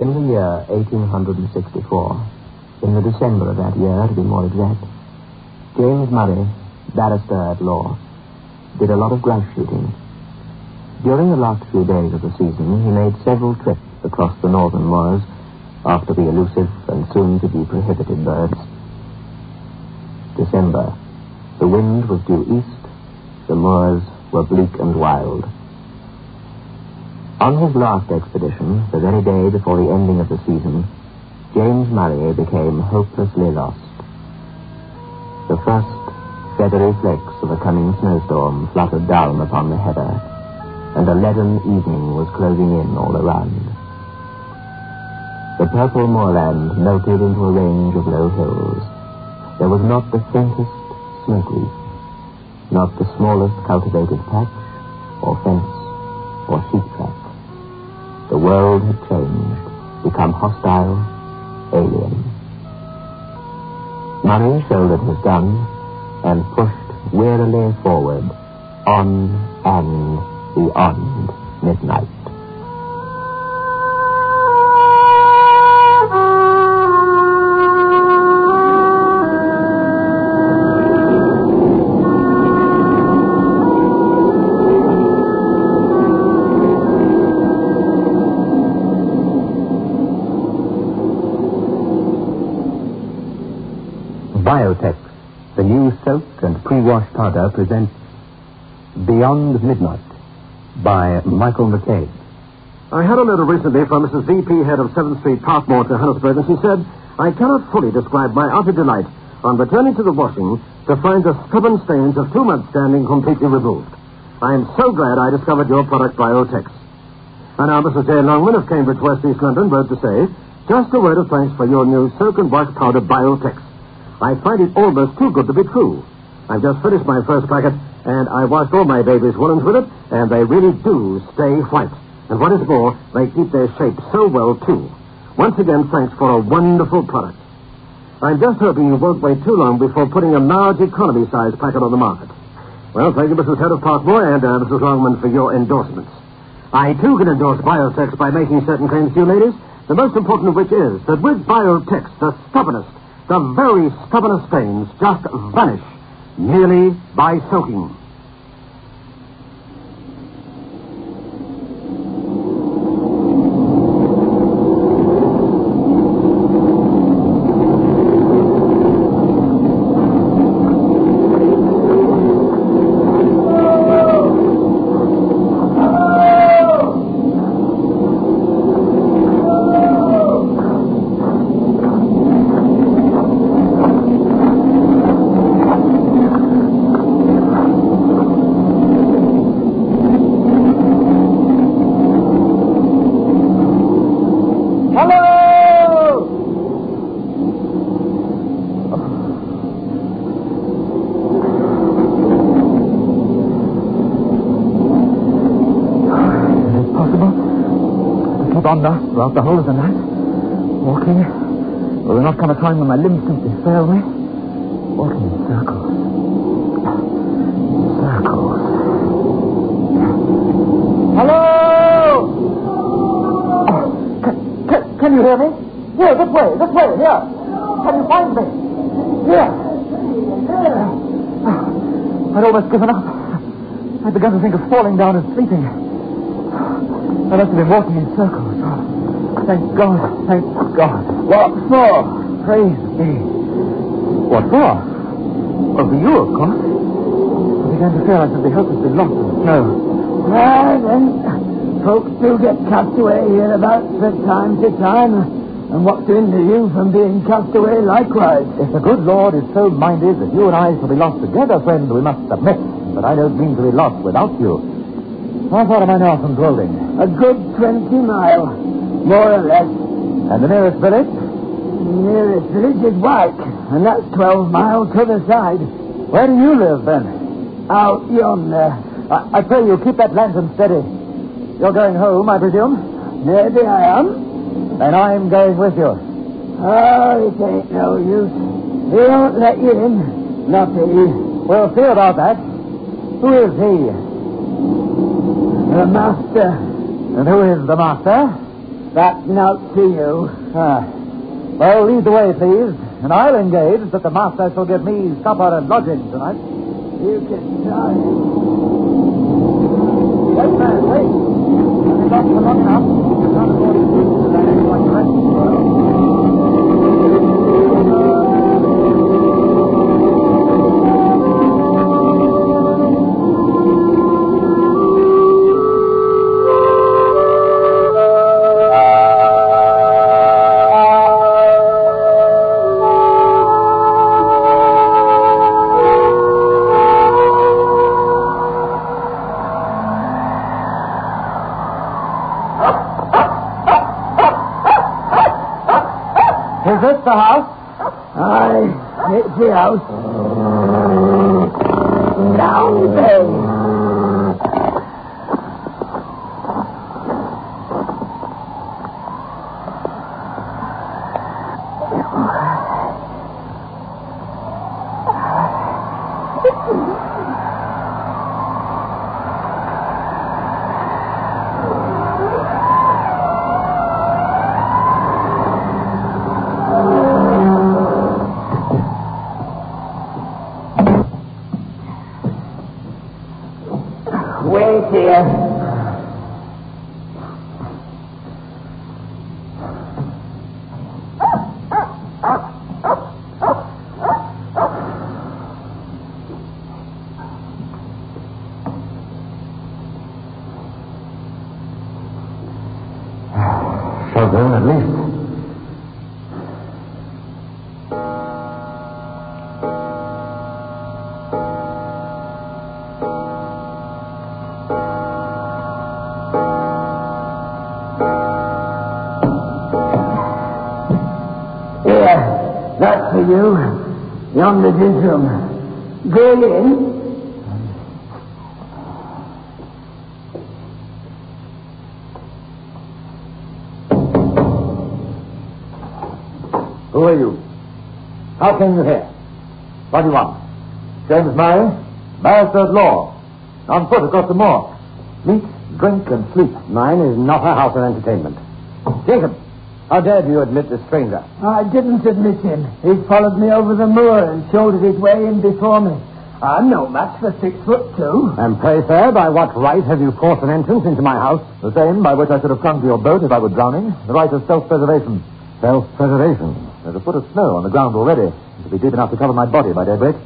In the year 1864, in the December of that year, to be more exact, James Murray, barrister at law, did a lot of grouse shooting. During the last few days of the season, he made several trips across the northern moors after the elusive and soon-to-be prohibited birds. December. The wind was due east. The moors were bleak and wild. On his last expedition, the very day before the ending of the season, James Murray became hopelessly lost. The first feathery flakes of a coming snowstorm fluttered down upon the heather, and a leaden evening was closing in all around. The purple moorland melted into a range of low hills. There was not the faintest smoke wreath, not the smallest cultivated patch, or fence, or sheep track. The world had changed, become hostile, alien. Murray shouldered his gun and pushed wearily forward, on and beyond midnight. Biotex, the new soap and pre-wash powder, presents Beyond Midnight by Michael McCabe. I had a letter recently from Mrs. V.P., head of 7th Street, Parkmore, Johannesburg, and she said, "I cannot fully describe my utter delight on returning to the washing to find the stubborn stains of 2 months' standing completely removed. I am so glad I discovered your product, Biotex." And now Mrs. J. Longman of Cambridge, West East London, wrote to say, "Just a word of thanks for your new soap and wash powder, Biotex. I find it almost too good to be true. I've just finished my first packet, and I washed all my baby's woolens with it, and they really do stay white. And what is more, they keep their shape so well, too. Once again, thanks for a wonderful product. I'm just hoping you won't wait too long before putting a large economy-size packet on the market." Well, thank you, Mrs. Head of Parkmore, and Mrs. Longman, for your endorsements. I, too, can endorse Biotex by making certain claims to you, ladies, the most important of which is that with Biotex, the stubbornest, the very stubbornest stains just vanish merely by soaking. On thus throughout the whole of the night, walking. Will there not come a time when my limbs simply fail me? Walking in circles. Circles. Hello! Oh, can you hear me? Here, this way, here. Can you find me? Here. I'd almost given up. I'd begun to think of falling down and sleeping. I must have been walking in circles. Thank God. What for? Praise be. What for? Well, for you, of course. I began to feel I should be hopelessly lost in the snow. Well, then, folks do get cast away hereabouts from time to time. And what to hinder you from being cast away likewise? If the good Lord is so minded that you and I shall be lost together, friend, we must submit. But I don't mean to be lost without you. How far am I now from Golding? A good 20 miles, more or less. And the nearest village? The nearest village is Wyke, and that's 12 miles to the side. Where do you live, then? Out yonder. I pray you, keep that lantern steady. You're going home, I presume? Maybe I am. Then I'm going with you. Oh, it ain't no use. He won't let you in. Not he. We'll see about that. Who is he? The master. And who is the master? That's not to you. Well, lead the way, please. And I'll engage that the master shall give me supper and lodging tonight. You can try. Wait, man, wait. I've got for long enough. I can't afford to do this without anyone to rest in the world. Is this the house? Aye, it's the house. Down there. Wait here. Children, at least. That's for you. Yonder his room. Go in. Who are you? How came you here? What do you want? James Murray, barrister at law. On foot across the moor. Meat, drink, and sleep. Mine is not a house of entertainment. Jacob, how dared you admit this stranger? I didn't admit him. He followed me over the moor and shouldered his way in before me. I'm no match for 6'2". And pray, sir, by what right have you forced an entrance into my house? The same by which I should have come to your boat if I were drowning. The right of self-preservation. Self-preservation. There's a foot of snow on the ground already. It'll be deep enough to cover my body by daybreak.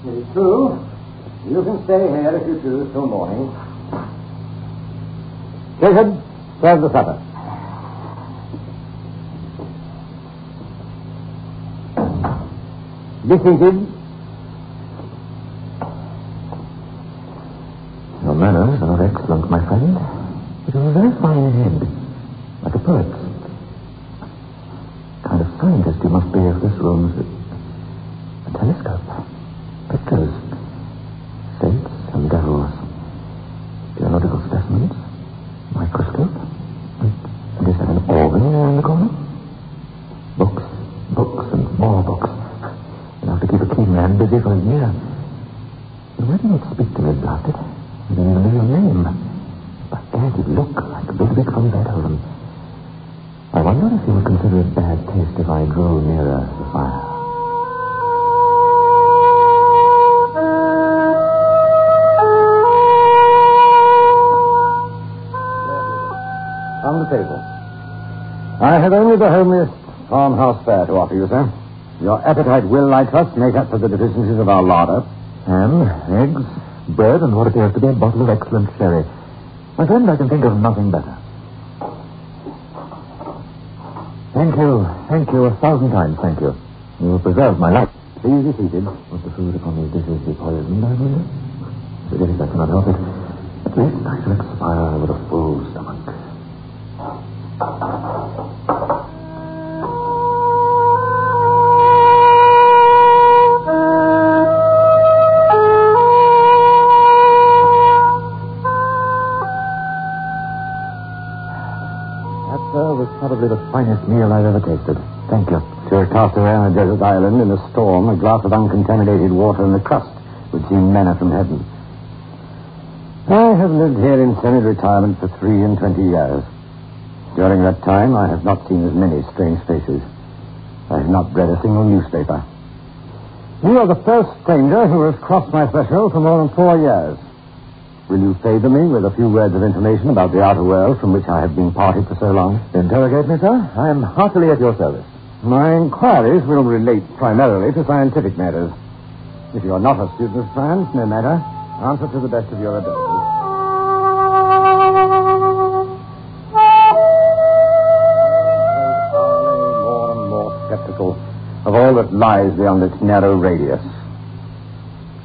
It is true. You can stay here if you choose till morning. Jacob, serve the supper. Be seated. Your manners are excellent, my friend. But you have a very fine head, like a poet's. Kind of scientist you must be if this room's a telescope. Pictures, saints and devils, geological specimens, microscope. And is there an organ there in the corner? Books, and more books. Enough to keep a keen man busy for a year. And why do you not speak to me, blasted? You don't even know your name. But Dad, you look like a big from Beethoven. I wonder if you would consider it bad taste if I drew nearer the fire. On the table. I have only the homeliest farmhouse fare to offer you, sir. Your appetite will, I trust, make up for the deficiencies of our larder. Ham, eggs, bread, and what appears to be a bottle of excellent sherry. My friend, I can think of nothing better. Thank you 1,000 times, thank you. You have preserved my life. Please be seated. Was the food upon these dishes be poisoned, I wonder? Forget it, I cannot help it. At least I shall expire with a full stomach. Was probably the finest meal I've ever tasted. Thank you. To a castaway on a desert island in a storm, a glass of uncontaminated water and a crust would seem manna from heaven. I have lived here in semi-retirement for 23 years. During that time, I have not seen as many strange faces. I have not read a single newspaper. You are the first stranger who has crossed my threshold for more than 4 years. Will you favor me with a few words of information about the outer world from which I have been parted for so long? Interrogate me, sir. I am heartily at your service. My inquiries will relate primarily to scientific matters. If you are not a student of science, no matter. Answer to the best of your ability. More and more skeptical of all that lies beyond its narrow radius.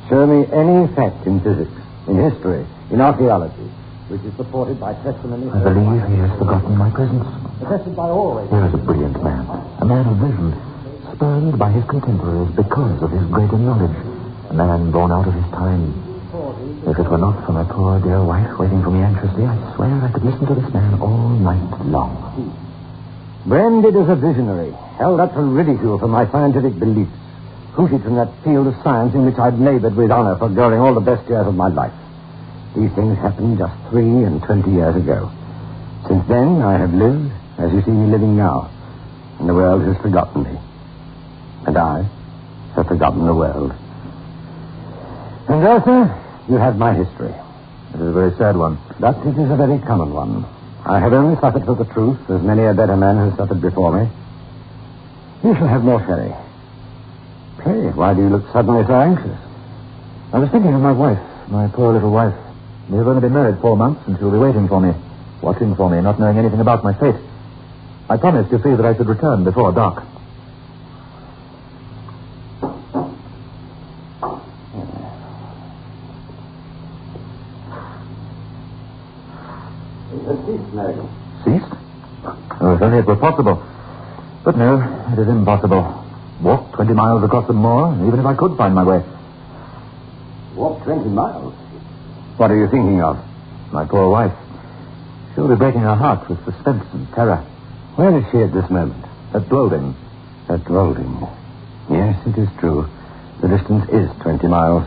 Show me any fact in physics, in history, in archaeology, which is supported by testimony. I believe he has forgotten my presence. Attested by all. Here is a brilliant man, a man of vision, spurned by his contemporaries because of his greater knowledge, a man born out of his time. If it were not for my poor dear wife waiting for me anxiously, I swear I could listen to this man all night long. Branded as a visionary, held up to ridicule for my scientific beliefs, hooted from that field of science in which I'd labored with honor for during all the best years of my life. These things happened just 23 years ago. Since then, I have lived as you see me living now, and the world has forgotten me. And I have forgotten the world. And there, sir, you have my history. It is a very sad one. But it is a very common one. I have only suffered for the truth, as many a better man has suffered before me. You shall have more sherry. Pray, why do you look suddenly so anxious? I was thinking of my wife, my poor little wife. We have only been married 4 months, and she'll be waiting for me, watching for me, not knowing anything about my fate. I promised, you see, that I should return before dark. Ceased? Oh, if only it were possible. But no, it is impossible. Walk 20 miles across the moor, even if I could find my way. Walk 20 miles? What are you thinking of? My poor wife. She'll be breaking her heart with suspense and terror. Where is she at this moment? At Dwolding. At Dwolding. Yes, it is true. The distance is 20 miles.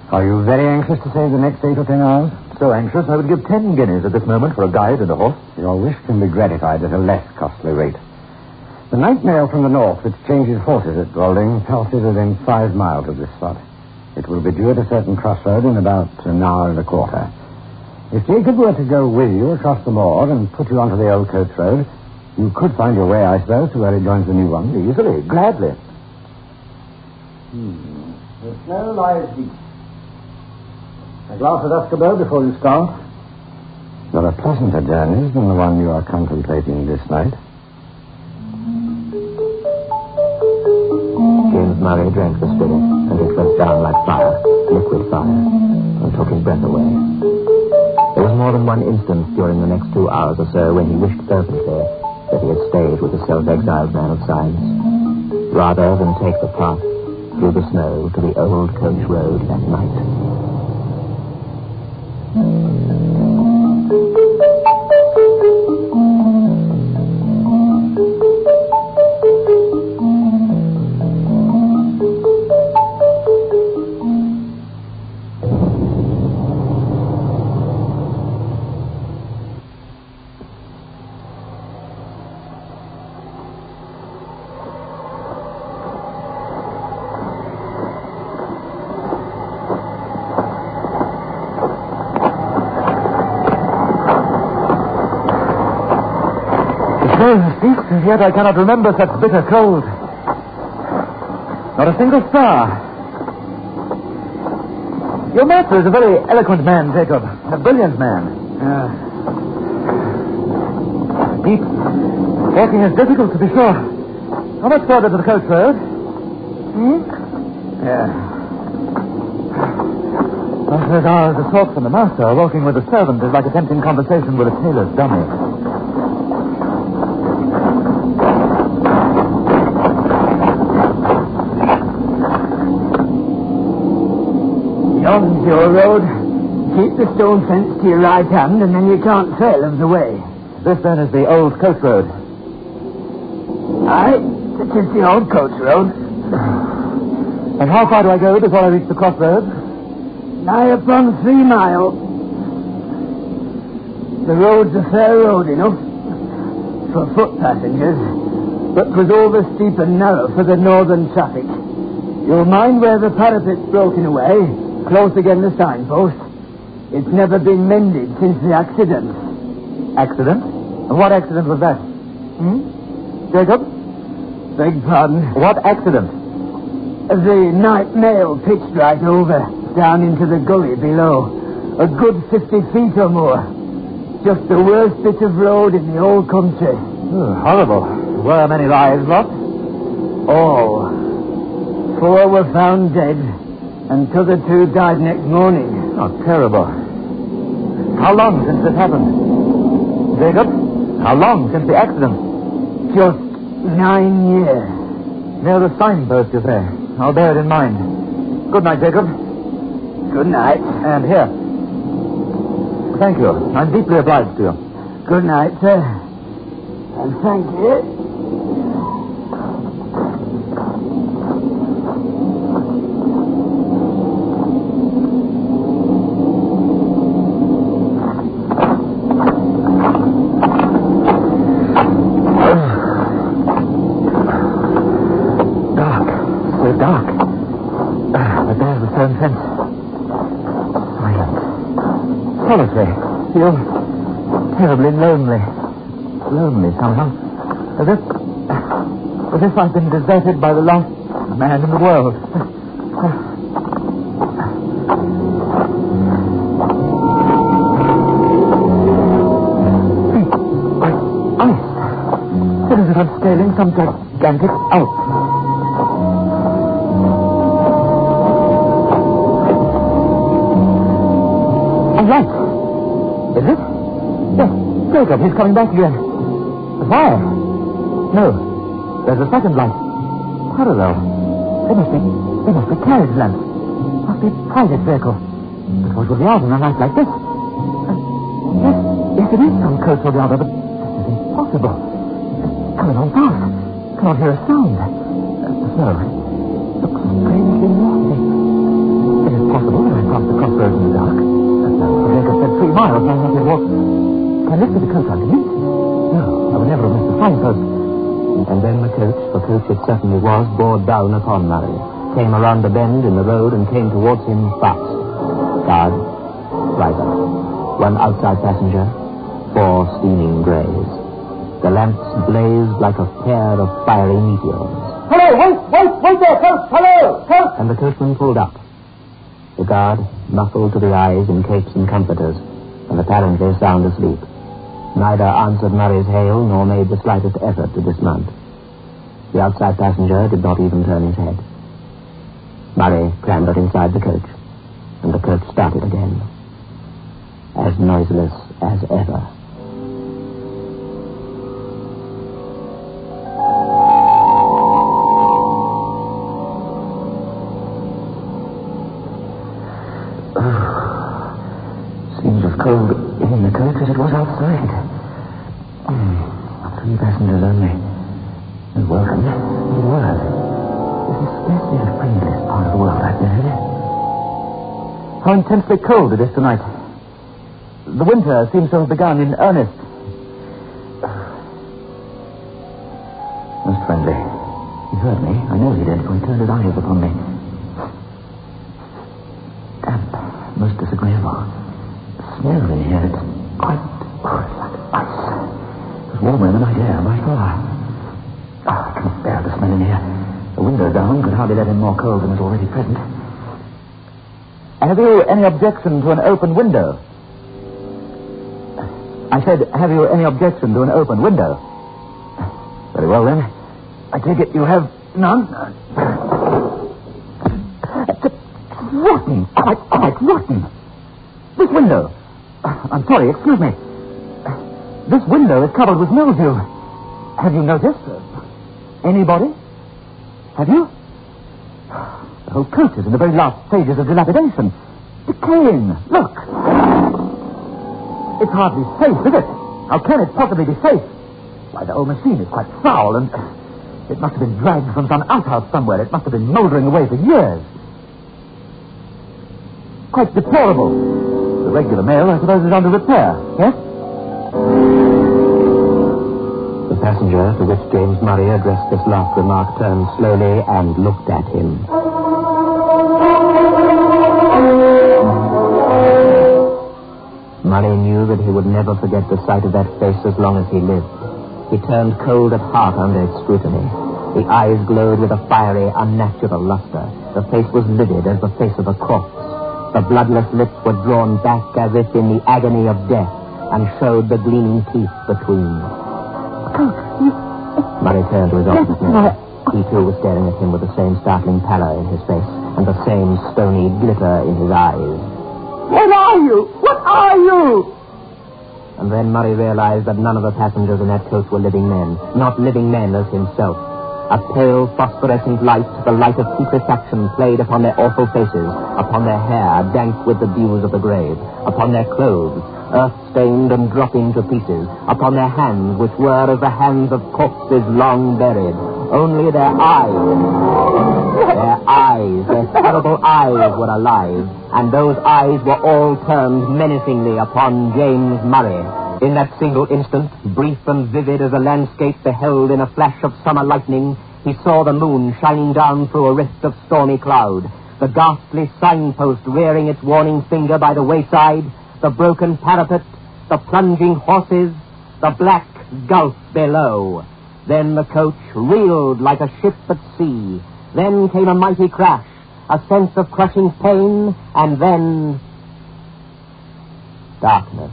Are you very anxious to save the next 8 or 10 hours? So anxious, I would give 10 guineas at this moment for a guide and a horse. Your wish can be gratified at a less costly rate. The night mail from the north, which changes horses at Dwolding, passes within 5 miles of this spot. It will be due at a certain crossroad in about an hour and a quarter. If Jacob were to go with you across the moor and put you onto the old coach road, you could find your way, I suppose, to where he joins the new one. Easily, gladly. The snow lies deep. A glass of Escobar before you start. There are pleasanter journeys than the one you are contemplating this night. James Murray drank the spirit, and it went down like fire, liquid fire, and took his breath away. There was more than one instance during the next 2 hours or so when he wished fervently that he had stayed with the self-exiled man of science, rather than take the path through the snow to the old coach road at night. And yet I cannot remember such bitter cold. Not a single star. Your master is a very eloquent man, Jacob. A brilliant man. Deep. Walking is difficult, to be sure. How much further to the coach road? After those hours of talk from the master, walking with the servant is like attempting conversation with a tailor's dummy. Beyond your road, keep the stone fence to your right hand, and then you can't fail of the way. This, then, is the old coach road. Aye, it is the old coach road. And how far do I go before I reach the crossroads? nigh upon 3 miles. The road's a fair road enough for foot passengers, but 'twas over steep and narrow for the northern traffic. You'll mind where the parapet's broken away, close again the signpost. It's never been mended since the accident. Accident? And what accident was that? Jacob? Beg pardon? What accident? The night mail pitched right over, down into the gully below. A good 50 feet or more. Just the worst bit of road in the whole country. Oh, horrible. Were many lives lost? All. 4 were found dead, and t'other 2 died next morning. Oh, terrible. How long since this happened? Jacob, how long since the accident? Just 9 years. Near the signpost, you say. I'll bear it in mind. Good night, Jacob. Good night. And here. Thank you. I'm deeply obliged to you. Good night, sir. And thank you. Dark. But there's the stone fence. Silent. Solitary. Feel terribly lonely. Lonely somehow. As if I've been deserted by the last man in the world. Like ice. It is as if I'm scaling some gigantic Alp. Right. Is it? Yes. Jacob, he's coming back again. The fire? No. There's a second light. Parallel. They must be carriage lamps. Must be a private vehicle. But what would be out in a night like this? Yes, it is some coast or the other, but this is impossible. It's coming on fast. Cannot hear a sound. No. Looks strangely lofty. It is possible that I passed the crossroads in the dark. Jacob said 3 miles. I have to walk. Can I lift the coach underneath? No, I would never have missed the signpost. And then the coach, for coach it certainly was, bore down upon Murray, came around a bend in the road and came towards him fast. Guard, driver, 1 outside passenger, 4 steaming greys. The lamps blazed like a pair of fiery meteors. Hello, wait there, coach, hello, coach! And the coachman pulled up. The guard, muffled to the eyes in capes and comforters, and apparently sound asleep, neither answered Murray's hail nor made the slightest effort to dismount. The outside passenger did not even turn his head. Murray clambered inside the coach, and the coach started again, as noiseless as ever. Seems as cold in the coach as it was outside. 3 passengers only. And welcome. The word. This is scarcely the friendliest part of the world I've been in. How intensely cold it is tonight. The winter seems to have begun in earnest. Most friendly. He heard me. I know he did, for he turned his eyes upon me. Damp. Most disagreeable. The smell in here, it's quite... it's like ice. It's warmer in the night air, by far. I can't bear the smell in here. The window down could hardly let in more cold than is already present. Have you any objection to an open window? I said, have you any objection to an open window? Very well, then. I take it you have none? It's rotten. Quite rotten. This window. I'm sorry, excuse me. This window is covered with mildew. Have you noticed? Anybody? Have you? The whole coach is in the very last stages of dilapidation. Decaying. Look. It's hardly safe, is it? How can it possibly be safe? Why, the whole machine is quite foul, and it must have been dragged from some outhouse somewhere. It must have been mouldering away for years. quite deplorable. The regular mail, I suppose, is under repair, yes? The passenger to which James Murray addressed this last remark turned slowly and looked at him. Murray knew that he would never forget the sight of that face as long as he lived. He turned cold at heart under its scrutiny. The eyes glowed with a fiery, unnatural luster. The face was livid as the face of a corpse. The bloodless lips were drawn back as if in the agony of death and showed the gleaming teeth between. Murray turned to his opposite man. He too was staring at him with the same startling pallor in his face and the same stony glitter in his eyes. What are you? What are you? And then Murray realized that none of the passengers in that coach were living men, not living men as himself. A pale, phosphorescent light, the light of putrefaction, played upon their awful faces, upon their hair, dank with the dews of the grave, upon their clothes, earth-stained and dropping to pieces, upon their hands, which were as the hands of corpses long buried. Only their terrible eyes were alive, and those eyes were all turned menacingly upon James Murray. In that single instant, brief and vivid as a landscape beheld in a flash of summer lightning, he saw the moon shining down through a rift of stormy cloud, the ghastly signpost rearing its warning finger by the wayside, the broken parapet, the plunging horses, the black gulf below. Then the coach reeled like a ship at sea. Then came a mighty crash, a sense of crushing pain, and then darkness.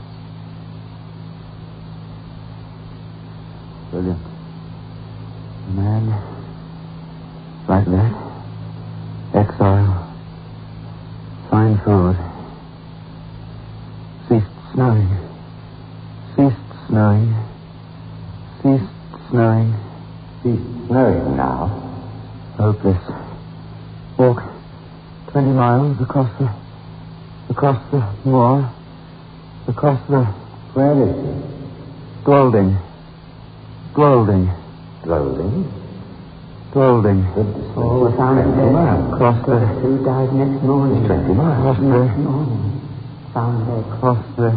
Brilliant. A man like that. Exile. Fine food. Ceased snowing. Ceased snowing. Ceased snowing. Ceased snowing now. Hopeless. Walk 20 miles across the moor. Across the... Where is it? Dwolding. Dwolding. Dwolding? Dwolding. Oh, we found it there. Across the... Who died next morning? 20 miles. Across the... Next morning. Found there. Across the...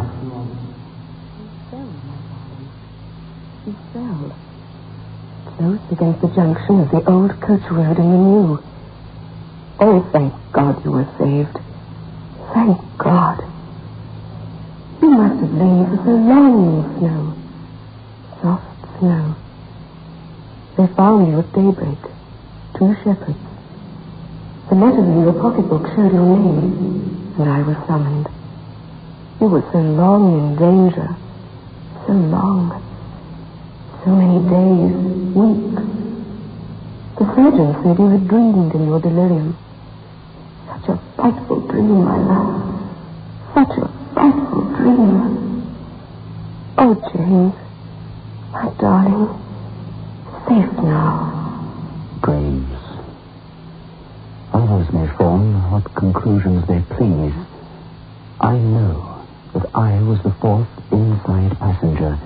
He fell. Close against the junction of the old coach road and the new. Oh, thank God you were saved. Thank God. You must have lain for so long in the snow. Soft snow. They found you at daybreak. 2 shepherds. The letters in your pocketbook showed your name, and I was summoned. You were so long in danger. So long. So many days, weeks. The surgeon said you had dreamed in your delirium. Such a frightful dream, my love. Such a frightful dream. Oh, James, my darling, safe now. Graves. Others may form what conclusions they please. I know that I was the 4th inside passenger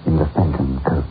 in the Phantom coach.